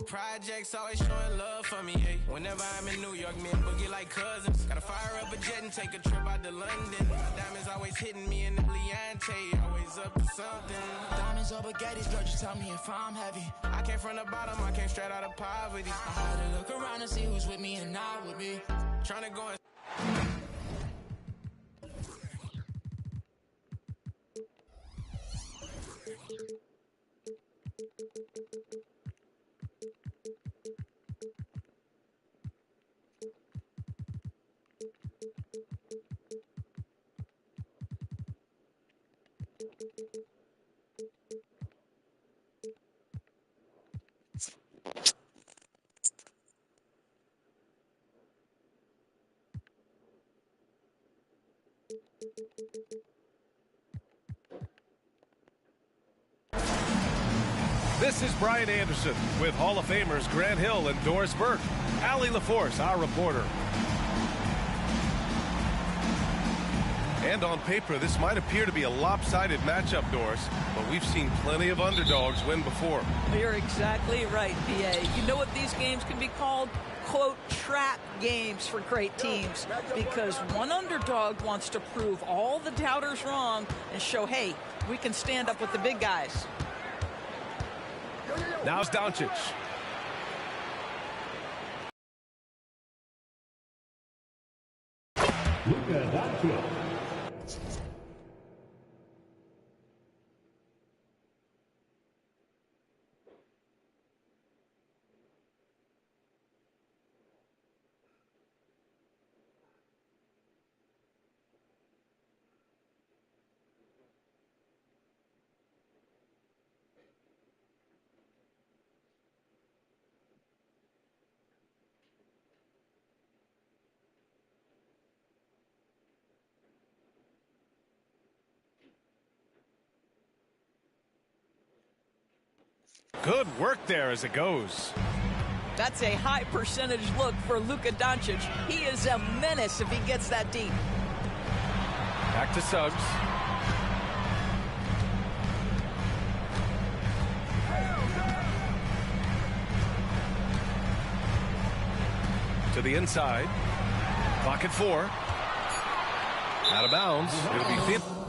projects, always showing love for me, hey. Whenever I'm in New York, me and Boogie like cousins. Gotta fire up a jet and take a trip out to London. My diamonds always hitting me in the Leante, always up to something. Diamonds or baguettes, girl, just tell me if I'm heavy. I came from the bottom, I came straight out of poverty. I had to look around and see who's with me and not with me. Trying to go and This is Brian Anderson with Hall of Famers Grant Hill and Doris Burke. Allie LaForce, our reporter. And on paper, this might appear to be a lopsided matchup, Doris, but we've seen plenty of underdogs win before. You're exactly right, PA. You know what these games can be called? Quote, trap games for great teams, because one underdog wants to prove all the doubters wrong and show, hey, we can stand up with the big guys. Now it's Doncic. Luka Doncic. Good work there as it goes. That's a high percentage look for Luka Doncic. He is a menace if he gets that deep. Back to Suggs. To the inside. Clock at 4. Out of bounds. It'll be 50.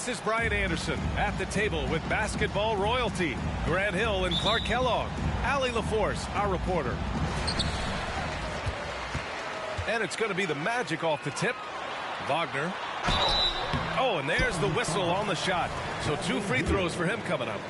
This is Brian Anderson at the table with basketball royalty. Grant Hill and Clark Kellogg. Allie LaForce, our reporter. And it's going to be the Magic off the tip. Wagner. Oh, and there's the whistle on the shot. So 2 free throws for him coming up.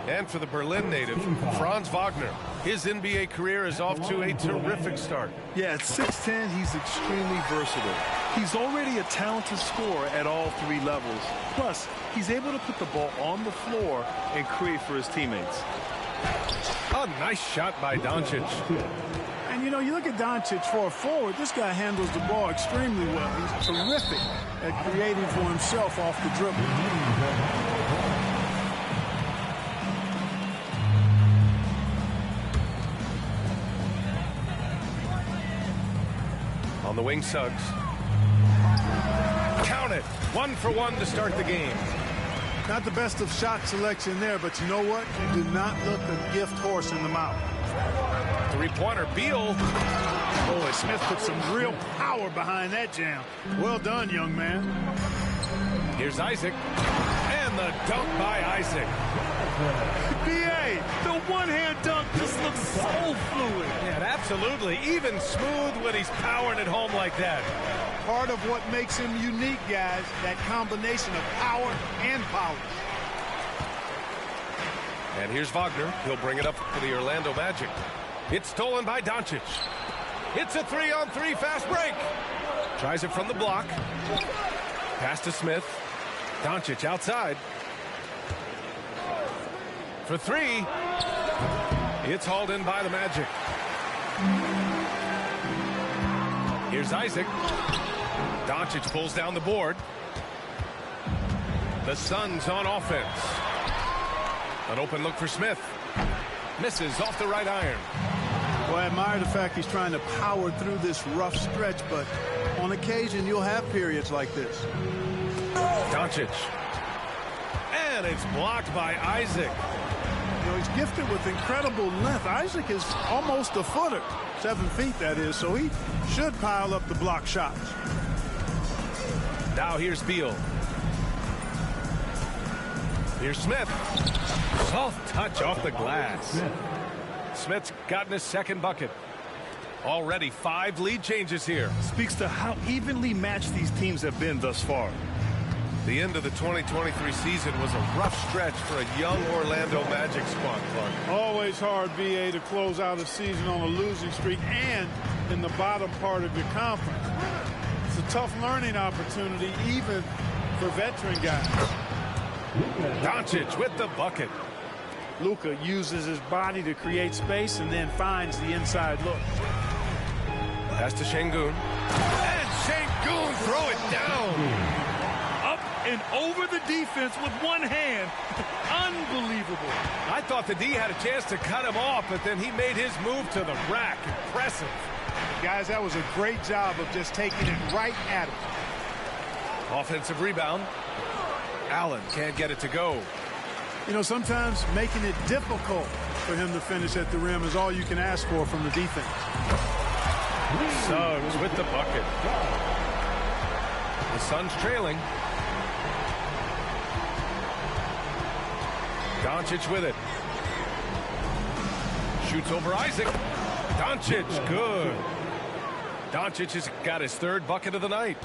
And for the Berlin native, Franz Wagner. His NBA career is off to a terrific start. Yeah, at 6'10", he's extremely versatile. He's already a talented scorer at all 3 levels. Plus, he's able to put the ball on the floor and create for his teammates. A nice shot by Doncic. And, you know, you look at Doncic for a forward, this guy handles the ball extremely well. He's terrific at creating for himself off the dribble. On the wing, Suggs. Count it. 1 for 1 to start the game. Not the best of shot selection there, but you know what? You do not look a gift horse in the mouth. 3-pointer, Beal. Boy, Smith put some real power behind that jam. Well done, young man. Here's Isaac. And the dunk by Isaac. B.A., the one-hand dunk just looks so fluid. Yeah, absolutely. Even smooth when he's powering it home like that. Part of what makes him unique, guys, that combination of power and polish. And here's Wagner. He'll bring it up for the Orlando Magic. It's stolen by Doncic. It's a 3-on-3 fast break. Tries it from the block. Pass to Smith. Doncic outside. For 3. It's hauled in by the Magic. Here's Isaac. Doncic pulls down the board. The Suns on offense. An open look for Smith. Misses off the right iron. Well, I admire the fact he's trying to power through this rough stretch, but on occasion you'll have periods like this. Doncic. And it's blocked by Isaac. You know, he's gifted with incredible length. Isaac is almost a footer. 7 feet, that is, so he should pile up the block shots. Now here's Beal. Here's Smith. Soft touch off the glass. Smith's gotten his second bucket. Already 5 lead changes here. Speaks to how evenly matched these teams have been thus far. The end of the 2023 season was a rough stretch for a young Orlando Magic squad, Clark. Always hard, B.A., to close out a season on a losing streak and in the bottom part of your conference. It's a tough learning opportunity, even for veteran guys. Doncic with the bucket. Luka uses his body to create space and then finds the inside look. Pass to Şengün. And Şengün throw it down. Up and over the defense with one hand. Unbelievable. I thought the D had a chance to cut him off, but then he made his move to the rack. Impressive. Guys, that was a great job of just taking it right at him. Offensive rebound. Allen can't get it to go. You know, sometimes making it difficult for him to finish at the rim is all you can ask for from the defense. Suggs with the bucket. The Suns trailing. Doncic with it. Shoots over Isaac. Doncic, good. Doncic has got his 3rd bucket of the night.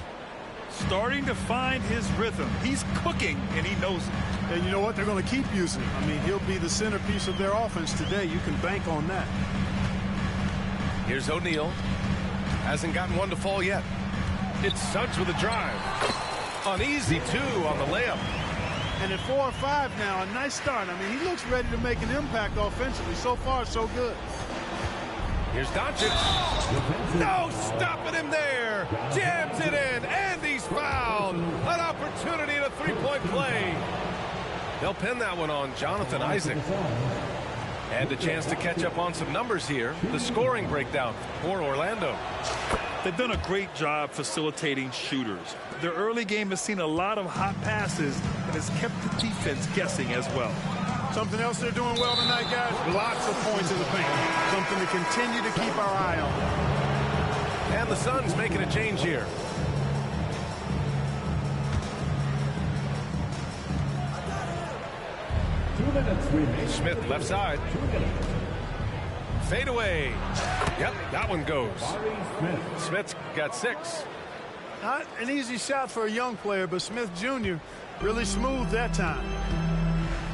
Starting to find his rhythm. He's cooking, and he knows it. And you know what? They're going to keep using him. I mean, he'll be the centerpiece of their offense today. You can bank on that. Here's O'Neal. Hasn't gotten one to fall yet. It's Suggs with a drive. An easy 2 on the layup. And at 4 or 5 now, a nice start. I mean, he looks ready to make an impact offensively. So far, so good. Here's Doncic. No stopping him there. Jams it in, and he's fouled. An opportunity at a 3-point play. They'll pin that one on Jonathan Isaac. And a chance to catch up on some numbers here. The scoring breakdown for Orlando. They've done a great job facilitating shooters. Their early game has seen a lot of hot passes and has kept the defense guessing as well. Something else they're doing well tonight, guys. Lots of points in the paint. Something to continue to keep our eye on. And the Suns making a change here. Smith left side. Fade away. Yep, that one goes. Smith's got 6. Not an easy shot for a young player, but Smith Jr. really smooth that time.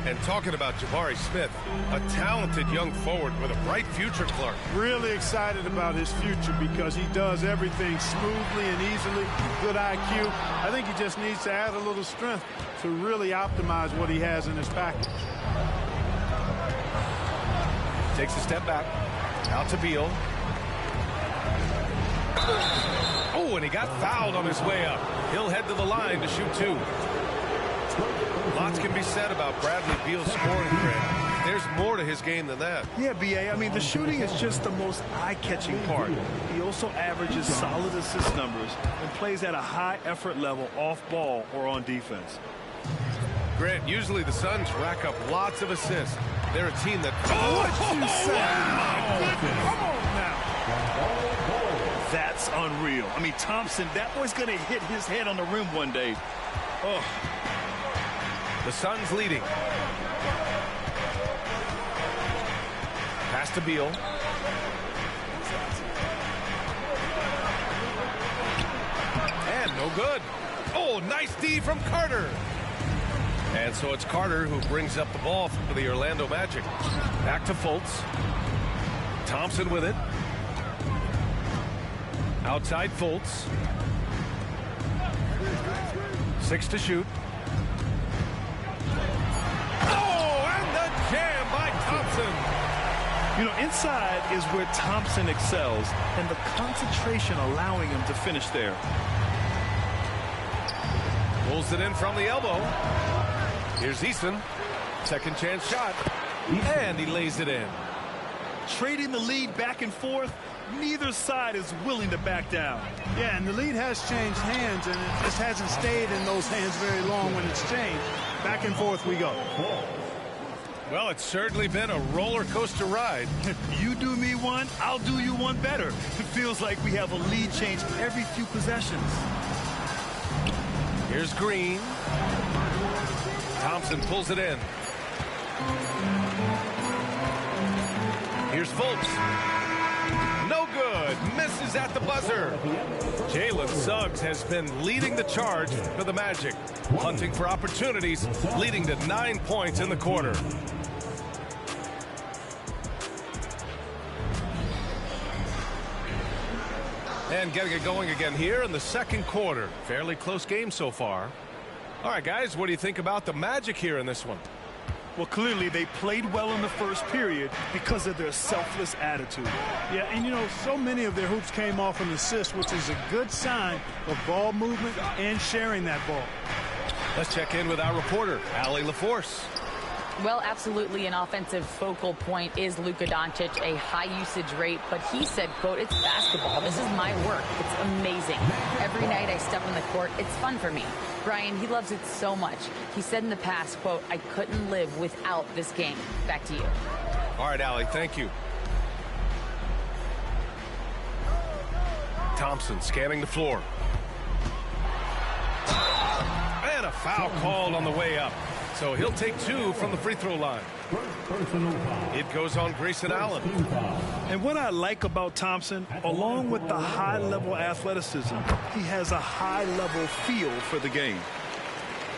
And talking about Jabari Smith, a talented young forward with a bright future, Clark. Really excited about his future because he does everything smoothly and easily. Good IQ. I think he just needs to add a little strength to really optimize what he has in his package. Takes a step back. Out to Beal. Oh, and he got fouled on his way up. He'll head to the line to shoot 2. Lots can be said about Bradley Beal's scoring, Grant. There's more to his game than that. Yeah, B.A. I mean, the shooting is just the most eye-catching part. He also averages solid assist numbers and plays at a high effort level off ball or on defense. Grant, usually the Suns rack up lots of assists. They're a team that... What you say? Wow. Come on now. That's unreal. I mean, Thompson, that boy's going to hit his head on the rim one day. Oh. The Suns leading. Pass to Beal. And no good. Oh, nice D from Carter. And so it's Carter who brings up the ball for the Orlando Magic. Back to Fultz. Thompson with it. Outside Fultz. 6 to shoot. Jam by Thompson. You know, inside is where Thompson excels, and the concentration allowing him to finish there. Pulls it in from the elbow. Here's Easton. Second chance shot. And he lays it in. Trading the lead back and forth, neither side is willing to back down. Yeah, and the lead has changed hands, and it just hasn't stayed in those hands very long when it's changed. Back and forth we go. Well, it's certainly been a roller coaster ride. You do me one, I'll do you one better. It feels like we have a lead change every few possessions. Here's Green. Thompson pulls it in. Here's Fultz. No good. Misses at the buzzer. Jalen Suggs has been leading the charge for the Magic. Hunting for opportunities, leading to 9 points in the quarter. And getting it going again here in the second quarter. Fairly close game so far. All right, guys, what do you think about the Magic here in this one? Well, clearly they played well in the first period because of their selfless attitude. Yeah, and you know, so many of their hoops came off an assist, which is a good sign of ball movement and sharing that ball. Let's check in with our reporter, Allie LaForce. Well, absolutely an offensive focal point is Luka Doncic, a high usage rate, but he said, quote, "It's basketball. This is my work. It's amazing. Every night I step on the court, it's fun for me." Brian, he loves it so much. He said in the past, quote, "I couldn't live without this game." Back to you. All right, Allie, thank you. Thompson scanning the floor. And a foul called on the way up. So he'll take 2 from the free throw line. It goes on Grayson Allen. And what I like about Thompson, along with the high-level athleticism, he has a high-level feel for the game.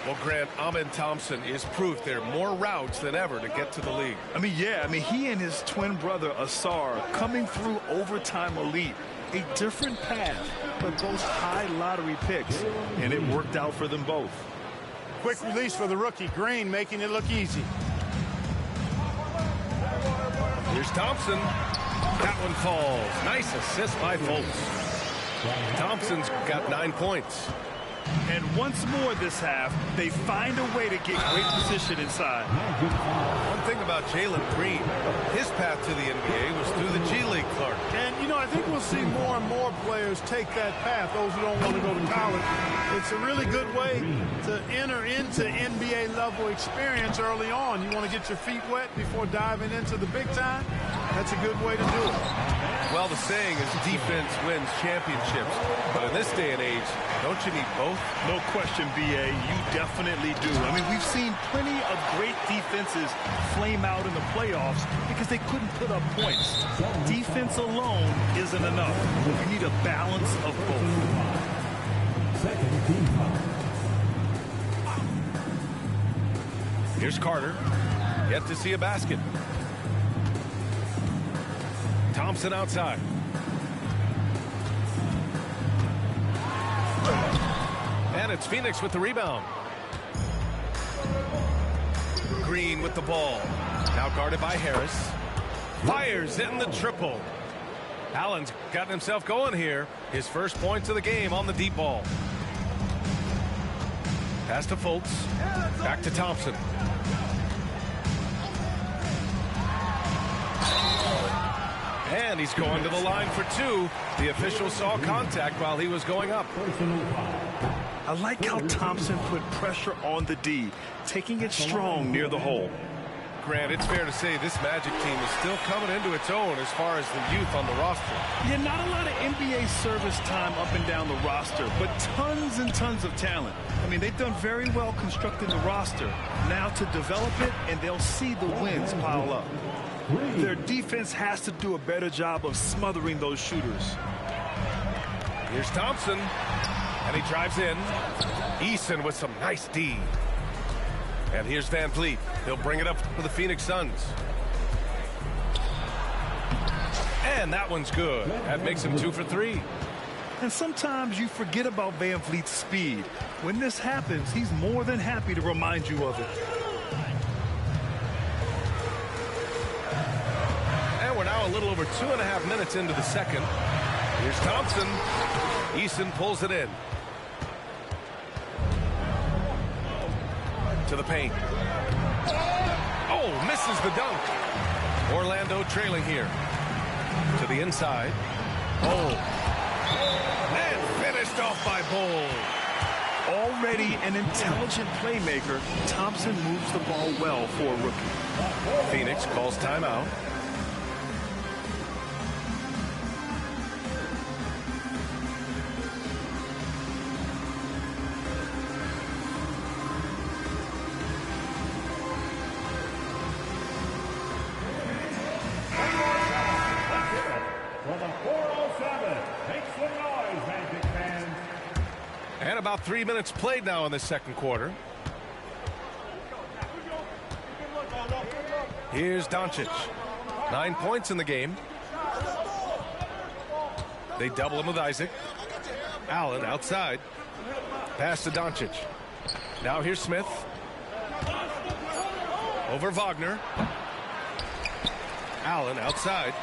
Well, Grant, Amen Thompson is proof there are more routes than ever to get to the league. I mean, yeah, he and his twin brother, Asar, coming through overtime elite. A different path, but both high lottery picks, and it worked out for them both. Quick release for the rookie, Green, making it look easy. Here's Thompson. That one falls. Nice assist by Fultz. Thompson's got 9 points. And once more this half, they find a way to get great position inside. One thing about Jalen Green, his path to the NBA was through the G League, Clark. And, you know, I think we'll see more and more players take that path, those who don't want to go to college. It's a really good way to enter into NBA-level experience early on. You want to get your feet wet before diving into the big time? That's a good way to do it. Well, the saying is defense wins championships. But in this day and age, don't you need both? No question, B.A. You definitely do. I mean, we've seen plenty of great defense offenses flame out in the playoffs because they couldn't put up points. Defense alone isn't enough. You need a balance of both. Second team foul. Here's Carter. Yet to see a basket. Thompson outside. And it's Phoenix with the rebound. Green with the ball. Now guarded by Harris. Fires in the triple. Allen's gotten himself going here. His first points of the game on the deep ball. Pass to Fultz. Back to Thompson. And he's going to the line for two. The official saw contact while he was going up. I like how Thompson put pressure on the D, taking it strong near the hole. Grant, it's fair to say this Magic team is still coming into its own as far as the youth on the roster. Yeah, not a lot of NBA service time up and down the roster, but tons and tons of talent. I mean, they've done very well constructing the roster. Now to develop it, and they'll see the wins pile up. Their defense has to do a better job of smothering those shooters. Here's Thompson, and he drives in. Eason with some nice D. And here's Van Vliet. He'll bring it up for the Phoenix Suns. And that one's good. That makes him 2 for 3. And sometimes you forget about Van Vliet's speed. When this happens, he's more than happy to remind you of it. And we're now a little over 2.5 minutes into the second. Here's Thompson. Eason pulls it in. To the paint. Oh, misses the dunk. Orlando trailing here. To the inside. Oh. And finished off by Bol. Already an intelligent playmaker, Thompson moves the ball well for a rookie. Phoenix calls timeout. And about 3 minutes played now in the second quarter. Here's Doncic. 9 points in the game. They double him with Isaac. Allen outside. Pass to Doncic. Now here's Smith. Over Wagner. Allen outside.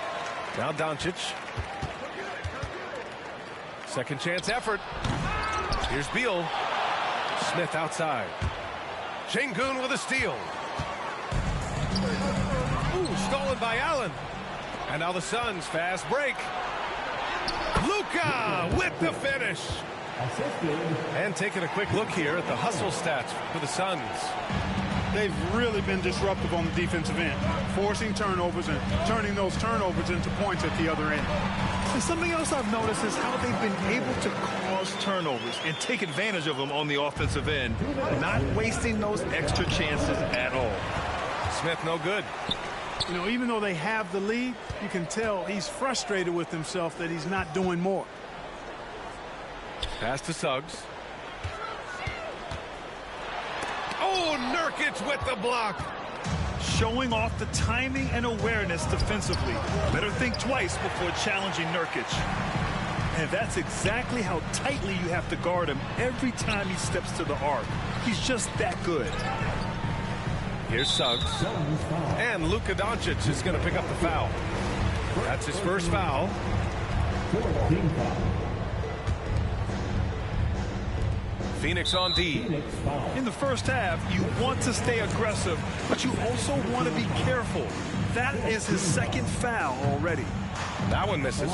Now Doncic. Second chance effort. Here's Beal. Smith outside. Şengün with a steal. Ooh, stolen by Allen. And now the Suns fast break. Luka with the finish. And taking a quick look here at the hustle stats for the Suns. They've really been disruptive on the defensive end, forcing turnovers and turning those turnovers into points at the other end. And something else I've noticed is how they've been able to cause turnovers and take advantage of them on the offensive end, not wasting those extra chances at all. Smith no good. You know, even though they have the lead, you can tell he's frustrated with himself that he's not doing more. Pass to Suggs. Oh, Nurkic with the block. Showing off the timing and awareness defensively. Better think twice before challenging Nurkic. And that's exactly how tightly you have to guard him every time he steps to the arc. He's just that good. Here's Suggs. And Luka Doncic is going to pick up the foul. That's his first foul. Phoenix on D. In the first half, you want to stay aggressive, but you also want to be careful. That is his second foul already. That one misses.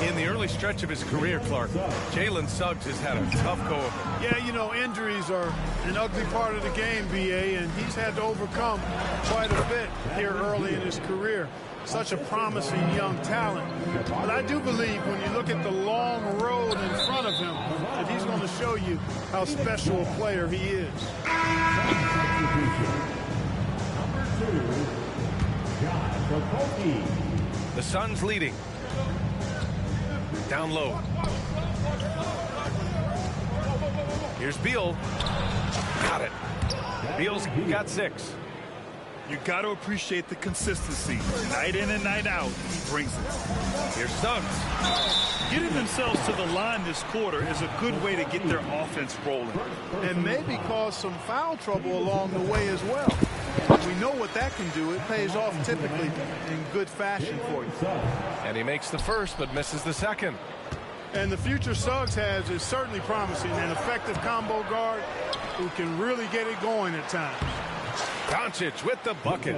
In the early stretch of his career, Clark, Jalen Suggs has had a tough go of it. Yeah, you know, injuries are an ugly part of the game, BA, and he's had to overcome quite a bit here early in his career. Such a promising young talent. But I do believe when you look at the long road in front of him, that he's going to show you how special a player he is. The Suns leading. Down low. Here's Beal. Got it. Beal's got 6. You got to appreciate the consistency. Night in and night out, he brings it. Here's Suggs. Getting themselves to the line this quarter is a good way to get their offense rolling. And maybe cause some foul trouble along the way as well. We know what that can do. It pays off typically in good fashion for you. And he makes the first but misses the second. And the future Suggs has is certainly promising. An effective combo guard who can really get it going at times. Doncic with the bucket.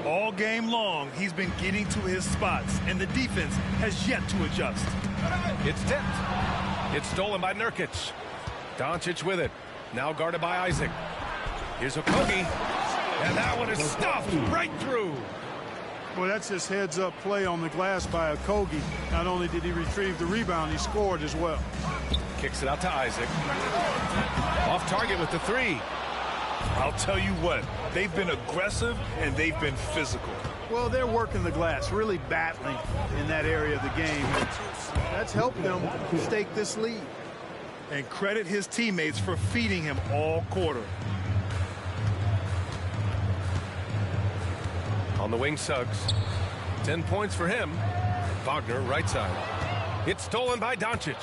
All game long, he's been getting to his spots, and the defense has yet to adjust. It's tipped. It's stolen by Nurkic. Doncic with it. Now guarded by Isaac. Here's Okogie. And that one is stuffed right through. Well, that's his heads-up play on the glass by Okogie. Not only did he retrieve the rebound, he scored as well. Kicks it out to Isaac. Off target with the 3. I'll tell you what, they've been aggressive and they've been physical. Well, they're working the glass, really battling in that area of the game. That's helped them stake this lead. And credit his teammates for feeding him all quarter. On the wing, Suggs. 10 points for him. Wagner, right side. It's stolen by Doncic.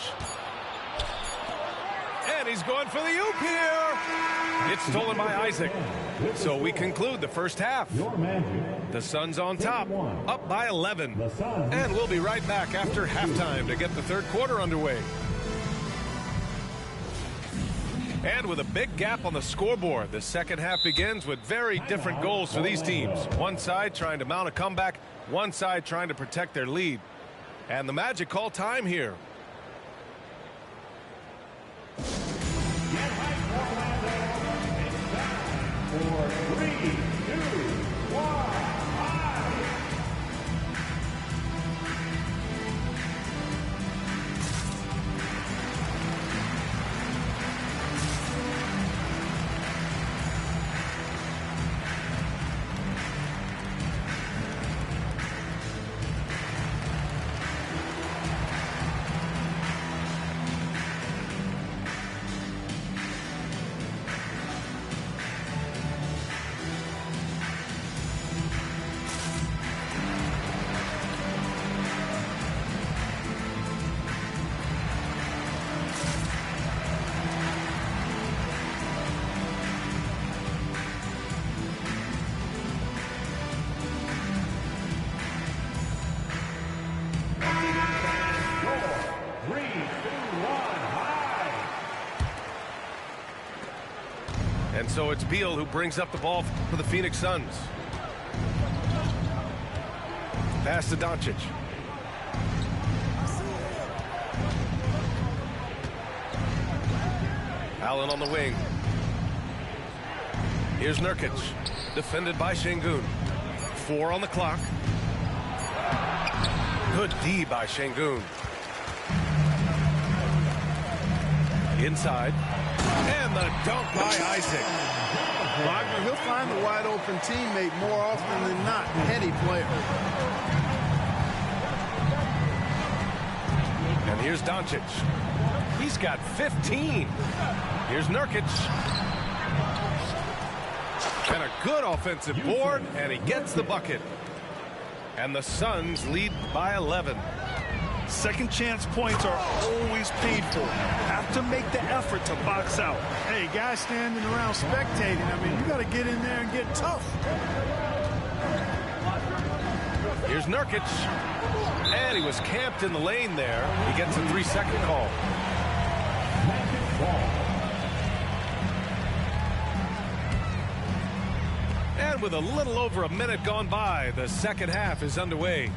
And he's going for the oop here. It's stolen by Isaac. So we conclude the first half. The Suns on top, up by 11. And we'll be right back after halftime to get the third quarter underway. And with a big gap on the scoreboard, the second half begins with very different goals for these teams. One side trying to mount a comeback, one side trying to protect their lead. And the Magic call time here. And so it's Beal who brings up the ball for the Phoenix Suns. Pass to Doncic. Allen on the wing. Here's Nurkic. Defended by Şengün. 4 on the clock. Good D by Şengün. Inside. And the dunk by Isaac. Wagner, he'll find the wide open teammate more often than not. Heady player. And here's Doncic. He's got 15. Here's Nurkic. And a good offensive board, and he gets the bucket. And the Suns lead by 11. Second chance points are always painful. Have to make the effort to box out. Hey, guys standing around spectating. I mean, you got to get in there and get tough. Here's Nurkic. And he was camped in the lane there. He gets a 3-second call. And with a little over a minute gone by, the second half is underway.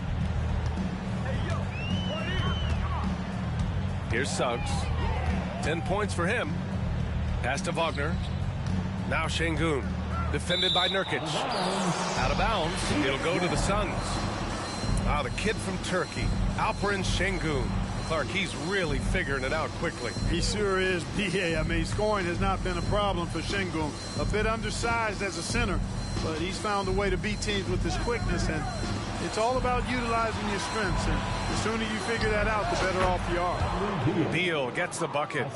Here's Suggs. 10 points for him. Pass to Wagner. Now Şengün. Defended by Nurkic. Out of bounds. It'll go to the Suns. The kid from Turkey, Alperen Şengün. Clark, he's really figuring it out quickly. He sure is, B.A. I mean, scoring has not been a problem for Şengün. A bit undersized as a center, but he's found a way to beat teams with his quickness, and It's all about utilizing your strengths, and the sooner you figure that out, the better off you are. Beal gets the bucket.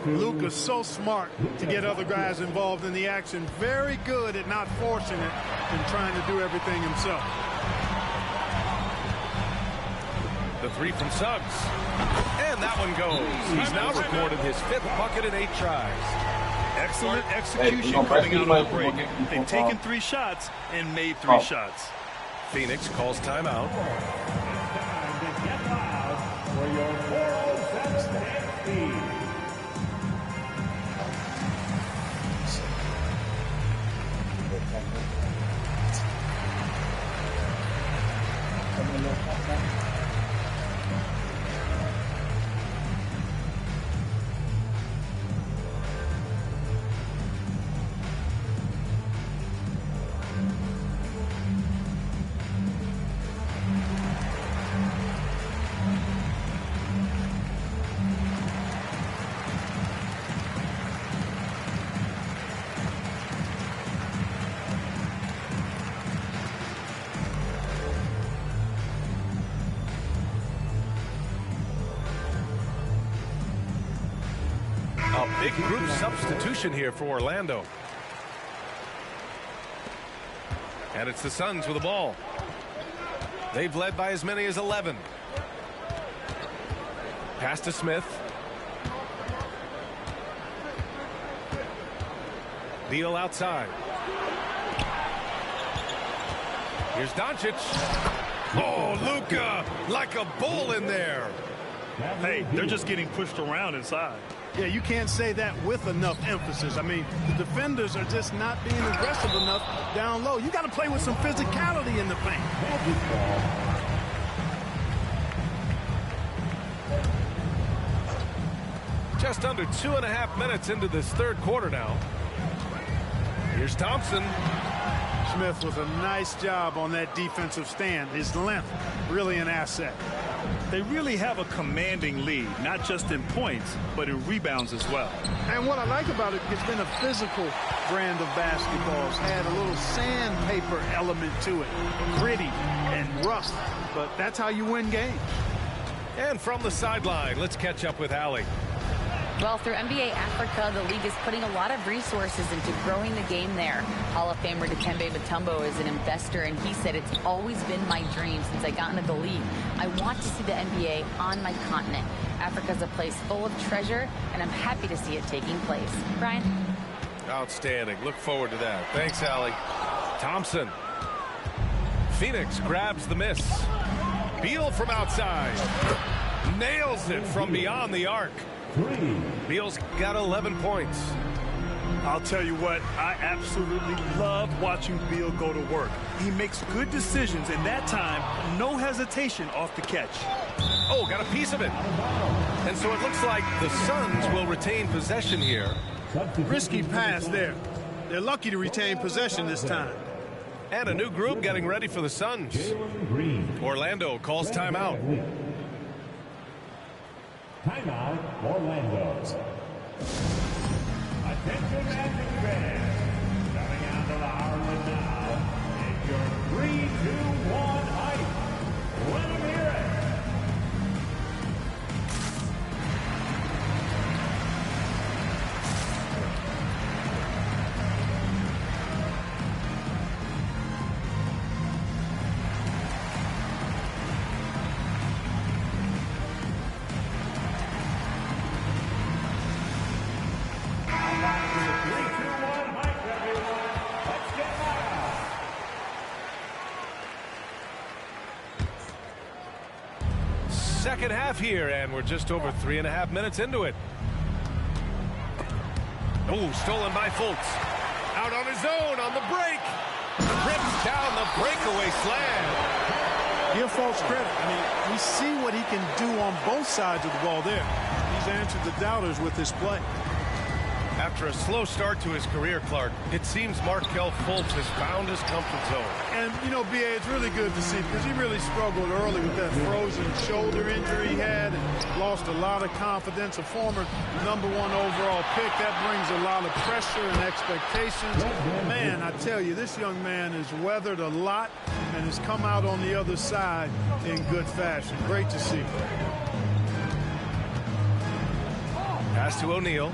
Luka's so smart to get other guys involved in the action. Very good at not forcing it and trying to do everything himself. The three from Suggs. And that one goes. He's now recorded his 5th bucket in 8 tries. Excellent execution coming out of the break. They've taken 3 shots and made 3 shots. Phoenix calls timeout. A big group substitution here for Orlando. And it's the Suns with the ball. They've led by as many as 11. Pass to Smith. Beal outside. Here's Doncic. Oh, Luka, like a bull in there. Hey, they're just getting pushed around inside. Yeah, you can't say that with enough emphasis. I mean, the defenders are just not being aggressive enough down low. You got to play with some physicality in the paint. Just under 2.5 minutes into this 3rd quarter now. Here's Thompson. Smith with a nice job on that defensive stand. His length, really an asset. They really have a commanding lead, not just in points, but in rebounds as well. And what I like about it, it's been a physical brand of basketball. It's had a little sandpaper element to it. Gritty and rough, but that's how you win games. And from the sideline, let's catch up with Allie. Well, through NBA Africa, the league is putting a lot of resources into growing the game there. Hall of Famer Dikembe Mutombo is an investor, and he said, it's always been my dream since I got into the league. I want to see the NBA on my continent. Africa's a place full of treasure, and I'm happy to see it taking place. Brian? Outstanding. Look forward to that. Thanks, Allie. Thompson. Phoenix grabs the miss. Beal from outside. Nails it from beyond the arc. Beal's got 11 points. I'll tell you what, I absolutely love watching Beal go to work. He makes good decisions, and that time, no hesitation off the catch. Oh, got a piece of it. And so it looks like the Suns will retain possession here. Risky pass there. They're lucky to retain possession this time. And a new group getting ready for the Suns. Orlando calls timeout. Timeout, Orlando. Attention Magic fans. Coming out of the Harlem now. It's your 3, 2, 1 hype. Let them hear it. Second half here, and we're just over 3.5 minutes into it. Oh, stolen by Fultz. Out on his own on the break. Rips down the breakaway slam. Give Fultz credit. I mean, we see what he can do on both sides of the ball there. He's answered the doubters with his play. After a slow start to his career, Clark, it seems Markelle Fultz has found his comfort zone. And, you know, B.A., it's really good to see because he really struggled early with that frozen shoulder injury he had and lost a lot of confidence. A former #1 overall pick, that brings a lot of pressure and expectations. Man, I tell you, this young man has weathered a lot and has come out on the other side in good fashion. Great to see. Pass to O'Neal.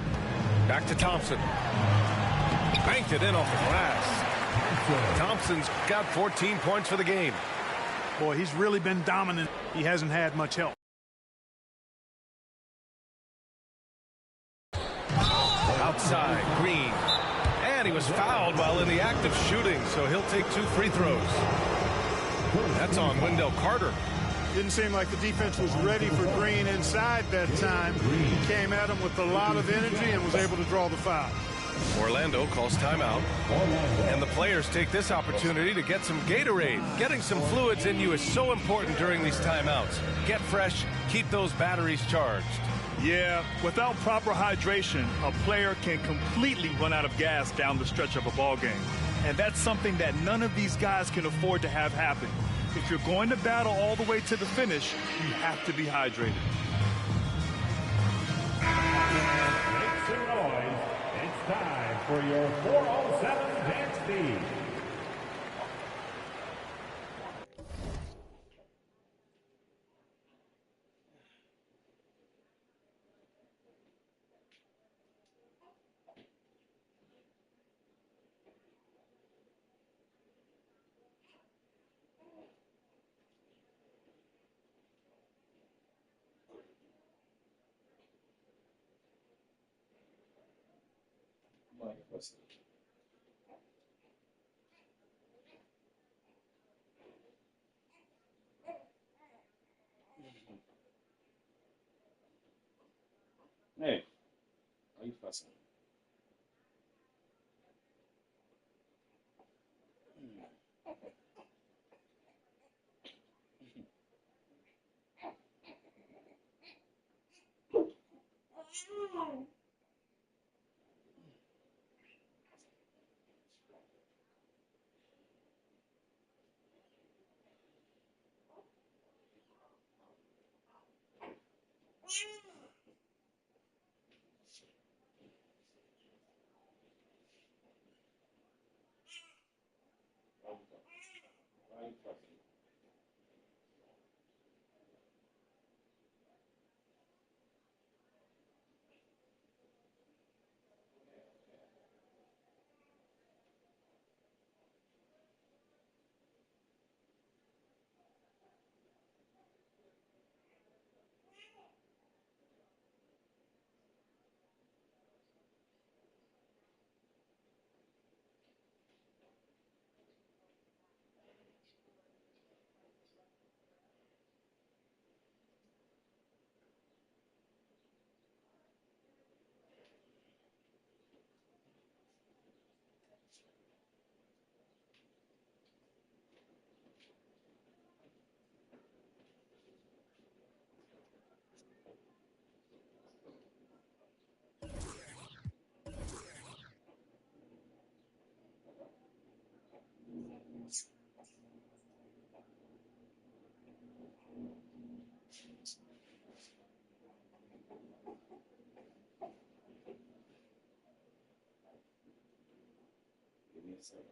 Back to Thompson. Banked it in off the glass. Thompson's got 14 points for the game. Boy, he's really been dominant. He hasn't had much help. Outside, Green. And he was fouled while in the act of shooting, so he'll take 2 free throws. That's on Wendell Carter. Didn't seem like the defense was ready for Green inside that time. He came at him with a lot of energy and was able to draw the foul. Orlando calls timeout. And the players take this opportunity to get some Gatorade. Getting some fluids in you is so important during these timeouts. Get fresh, keep those batteries charged. Yeah, without proper hydration, a player can completely run out of gas down the stretch of a ball game. And that's something that none of these guys can afford to have happen. If you're going to battle all the way to the finish, you have to be hydrated. Make some noise. It's time for your 407 dance beat. Hey, why are you fussing? Why are you fussing? Give me a second.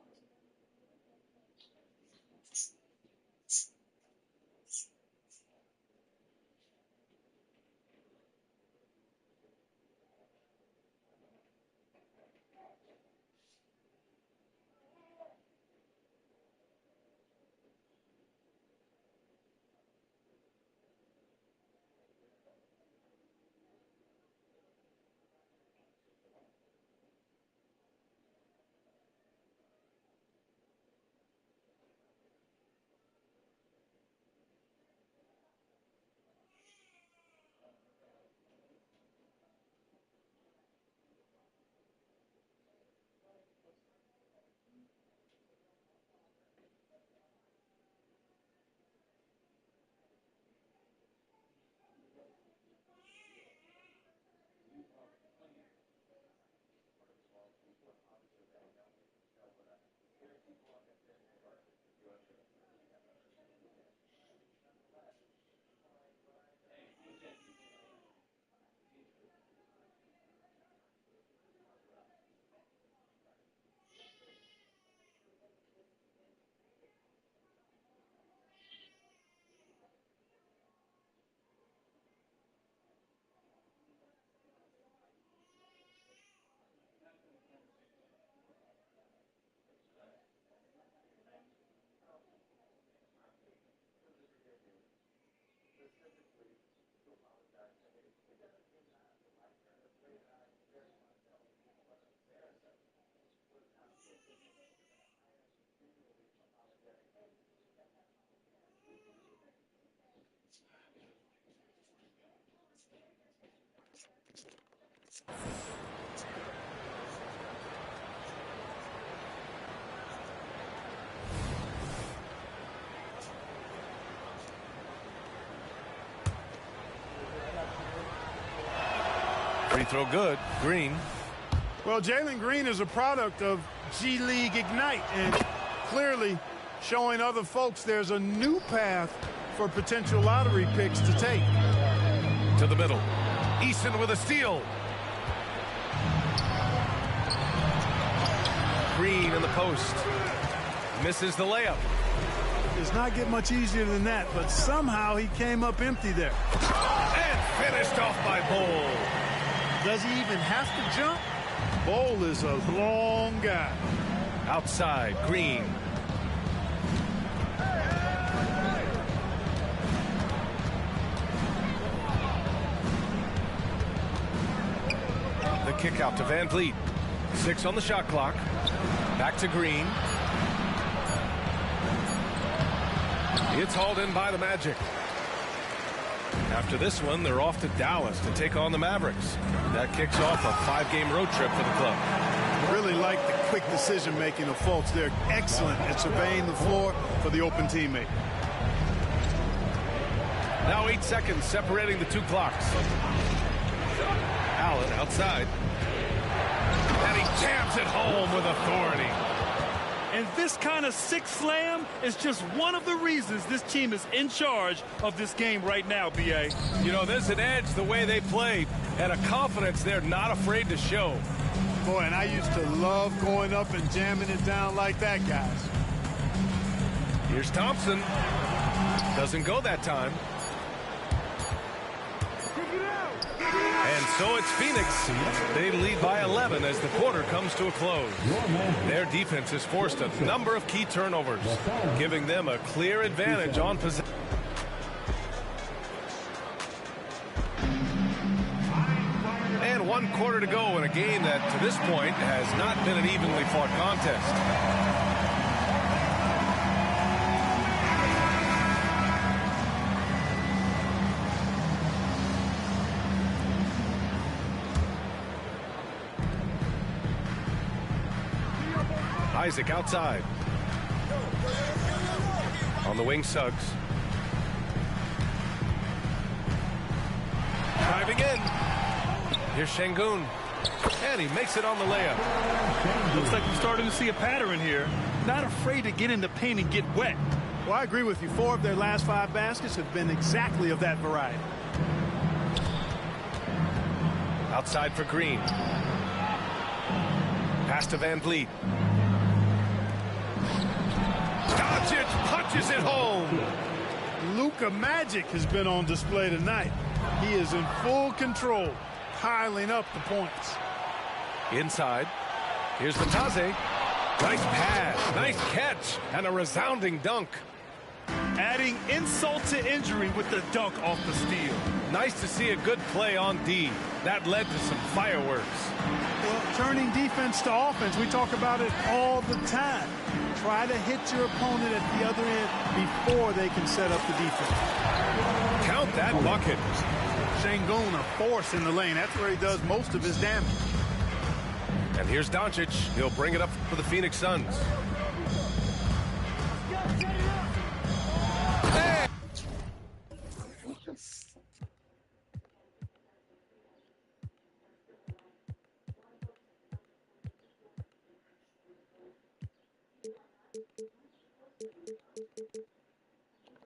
Free throw good. Green. Well, Jalen Green is a product of G League Ignite and clearly showing other folks there's a new path for potential lottery picks to take. To the middle. Eason with a steal. Green in the post. Misses the layup. Does not get much easier than that, but somehow he came up empty there. And finished off by Bol. Does he even have to jump? Bol is a long guy. Outside, Green. The kick out to Van Vliet. 6 on the shot clock. Back to Green. It's hauled in by the Magic. After this one, they're off to Dallas to take on the Mavericks. That kicks off a 5-game road trip for the club. Really like the quick decision-making of folks. They're excellent at surveying the floor for the open teammate. Now 8 seconds separating the two clocks. Allen outside. And he jams it home with authority. And this kind of sick slam is just one of the reasons this team is in charge of this game right now, B.A. You know, there's an edge the way they play and a confidence they're not afraid to show. Boy, and I used to love going up and jamming it down like that, guys. Here's Thompson. Doesn't go that time. And so it's Phoenix. They lead by 11 as the quarter comes to a close. Their defense has forced a number of key turnovers, giving them a clear advantage on possession. And 1 quarter to go in a game that, to this point, has not been an evenly fought contest. Isaac outside. On the wing, Suggs. Driving in. Here's Şengün. And he makes it on the layup. Looks like we're starting to see a pattern here. Not afraid to get in the paint and get wet. Well, I agree with you. 4 of their last 5 baskets have been exactly of that variety. Outside for Green. Pass to Van Vliet. Doncic punches it home. Luka Magic has been on display tonight. He is in full control, piling up the points. Inside. Here's Vitesse. Nice pass, nice catch, and a resounding dunk. Adding insult to injury with the dunk off the steal. Nice to see a good play on D. That led to some fireworks. Well, turning defense to offense, we talk about it all the time. Try to hit your opponent at the other end before they can set up the defense. Count that bucket. Şengün, a force in the lane. That's where he does most of his damage. And here's Doncic. He'll bring it up for the Phoenix Suns.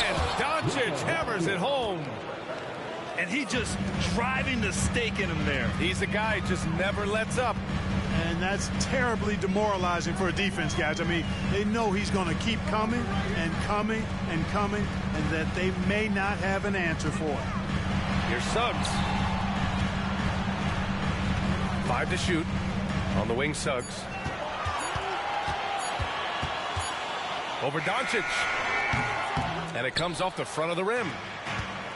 And Doncic hammers it home. And he just driving the stake in him there. He's a guy who just never lets up. And that's terribly demoralizing for a defense, guys. I mean, they know he's going to keep coming and coming and coming, and that they may not have an answer for it. Here's Suggs. 5 to shoot. On the wing, Suggs. Over Doncic. And it comes off the front of the rim.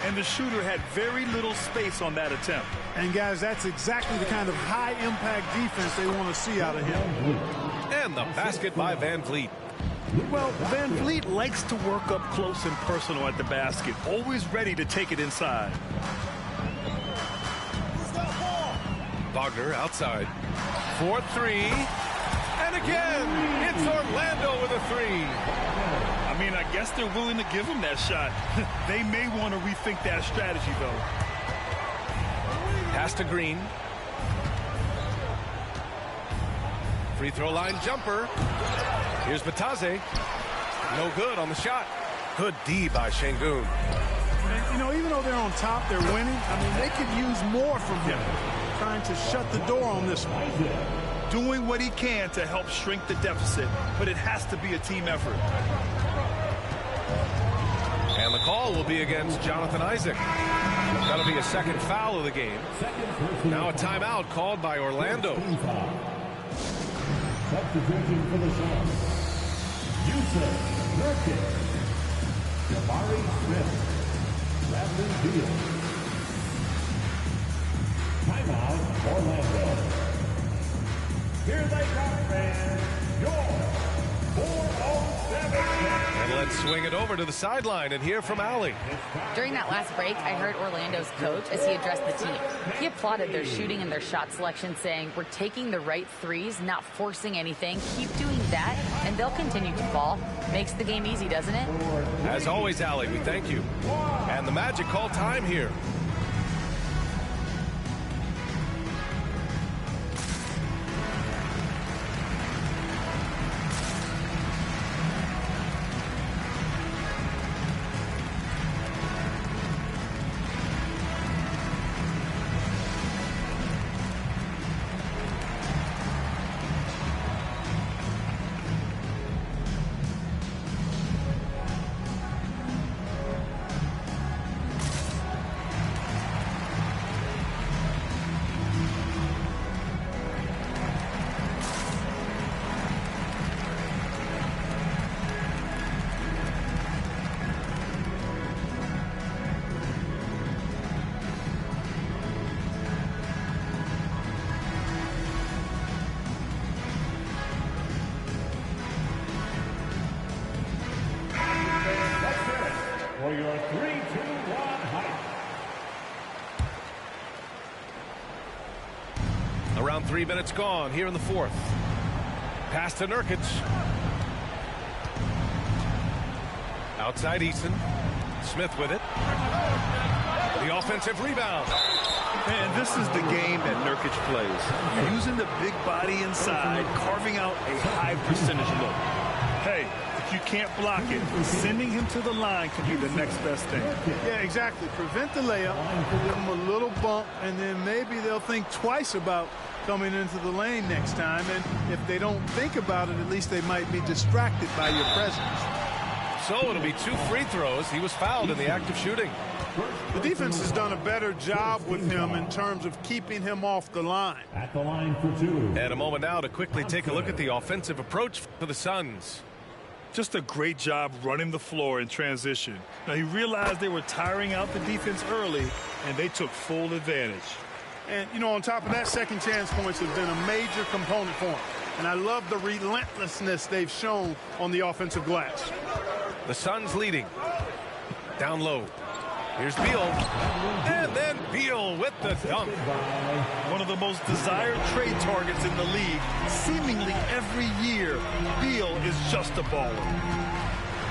And the shooter had very little space on that attempt. And, guys, that's exactly the kind of high-impact defense they want to see out of him. And the basket by Van Vliet. Well, Van Vliet likes to work up close and personal at the basket, always ready to take it inside. Wagner outside. 4-3. And again, it's Orlando with a three. I mean, I guess they're willing to give him that shot. They may want to rethink that strategy, though. Pass to Green. Free throw line jumper. Here's Bataze. No good on the shot. Good D by Şengün. And, you know, even though they're on top, they're winning. I mean, they could use more from him. Trying to shut the door on this one. Doing what he can to help shrink the deficit, but it has to be a team effort. And the call will be against Jonathan Isaac. That'll be a second foul of the game. Now a timeout called by Orlando. Substitution for the Suns. Jusuf Nurkic, Jabari Smith, Bradley Beal. Timeout, Orlando. Here they come, fans. Your 407. And let's swing it over to the sideline and hear from Allie. During that last break, I heard Orlando's coach as he addressed the team. He applauded their shooting and their shot selection, saying, "We're taking the right threes, not forcing anything. Keep doing that, and they'll continue to fall." Makes the game easy, doesn't it? As always, Allie, we thank you. And the Magic call time here. For your 3-2-1 hype. Around 3 minutes gone here in the fourth. Pass to Nurkic. Outside Eason. Smith with it. The offensive rebound. And this is the game that Nurkic plays. Using the big body inside, carving out a high percentage look. Hey, if you can't block it, sending him to the line can be the next best thing. Yeah, exactly. Prevent the layup, give them a little bump, and then maybe they'll think twice about coming into the lane next time. And if they don't think about it, at least they might be distracted by your presence. So it'll be 2 free throws. He was fouled in the act of shooting. The defense has done a better job with him in terms of keeping him off the line. At the line for 2. And a moment now to quickly take a look at the offensive approach for the Suns. Just a great job running the floor in transition. Now, he realized they were tiring out the defense early, and they took full advantage. And, you know, on top of that, second chance points have been a major component for him. And I love the relentlessness they've shown on the offensive glass. The Suns leading. Down low. Here's Beal. And then Beal with the dunk. One of the most desired trade targets in the league. Seemingly every year, Beal is just a baller.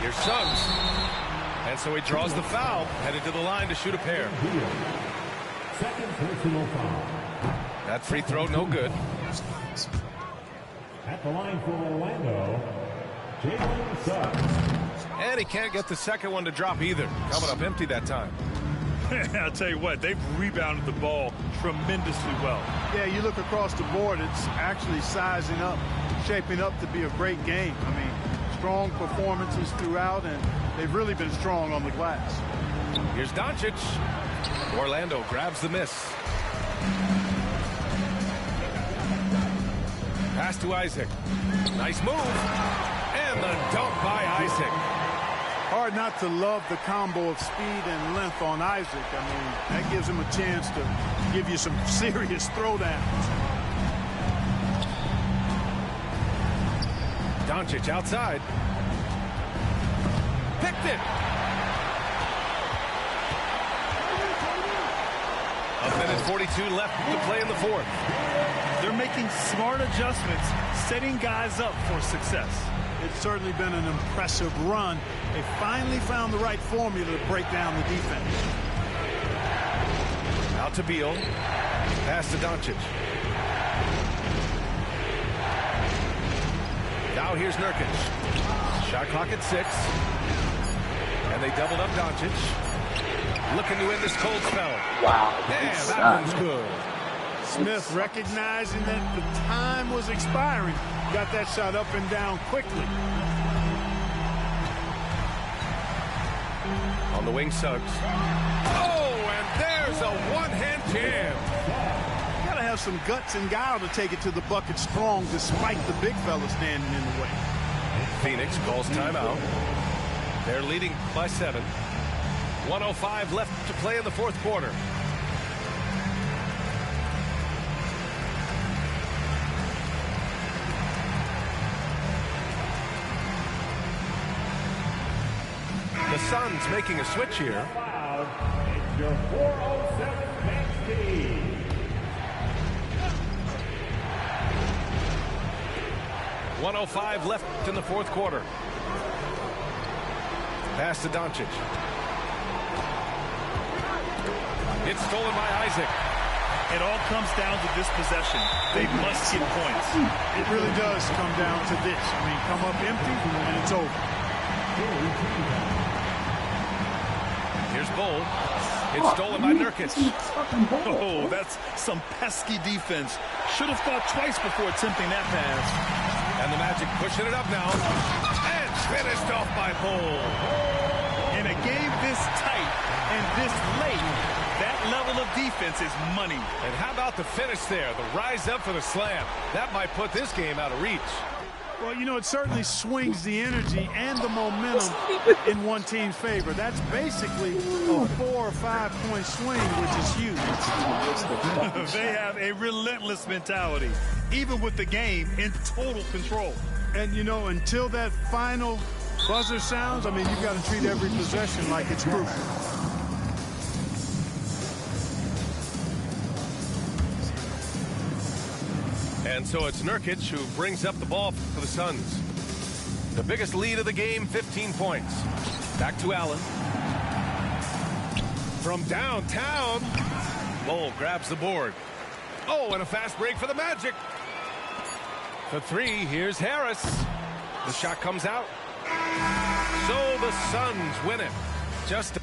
Here's Suggs. And so he draws the foul, headed to the line to shoot a pair. Second personal foul. That free throw, no good. At the line for Orlando, Jalen Suggs. And he can't get the second one to drop either. Coming up empty that time. I'll tell you what, they've rebounded the ball tremendously well. Yeah, you look across the board, it's actually sizing up, shaping up to be a great game. I mean, strong performances throughout, and they've really been strong on the glass. Here's Doncic. Orlando grabs the miss. Pass to Isaac. Nice move. And the dunk by Isaac. Hard hard not to love the combo of speed and length on Isaac. I mean, that gives him a chance to give you some serious throwdowns. Doncic outside. Picked it. A minute 42 left to play in the fourth. They're making smart adjustments, setting guys up for success. It's certainly been an impressive run. They finally found the right formula to break down the defense. Out to Beal. Pass to Doncic. Now here's Nurkic. Shot clock at 6. And they doubled up Doncic. Looking to end this cold spell. Wow. Yeah, that one's good. Smith recognizing that the time was expiring. Got that shot up and down quickly. On the wing, Suggs. Oh, and there's a one-hand jam. You gotta have some guts and guile to take it to the bucket strong despite the big fella standing in the way. Phoenix calls timeout. They're leading by 7. 1:05 left to play in the fourth quarter. The Suns making a switch here. It's your 407 bench team. 1:05 left in the fourth quarter. Pass to Doncic. It's stolen by Isaac. It all comes down to this possession. They must get points. It really does come down to this. I mean, come up empty and it's over. Here's Bull. It's stolen by Nurkic. Oh, that's some pesky defense. Should have thought twice before attempting that pass. And the Magic pushing it up now. And finished off by Bull. In a game this tight and this late, that level of defense is money. And how about the finish there? The rise up for the slam. That might put this game out of reach. Well, you know, it certainly swings the energy and the momentum in one team's favor. That's basically a 4 or 5 point swing, which is huge. They have a relentless mentality, even with the game in total control. And, you know, until that final buzzer sounds, I mean, you've got to treat every possession like it's crucial. And so it's Nurkic who brings up the ball for the Suns. The biggest lead of the game, 15 points. Back to Allen. From downtown, Bull grabs the board. Oh, and a fast break for the Magic. For 3, here's Harris. The shot comes out. So the Suns win it. Just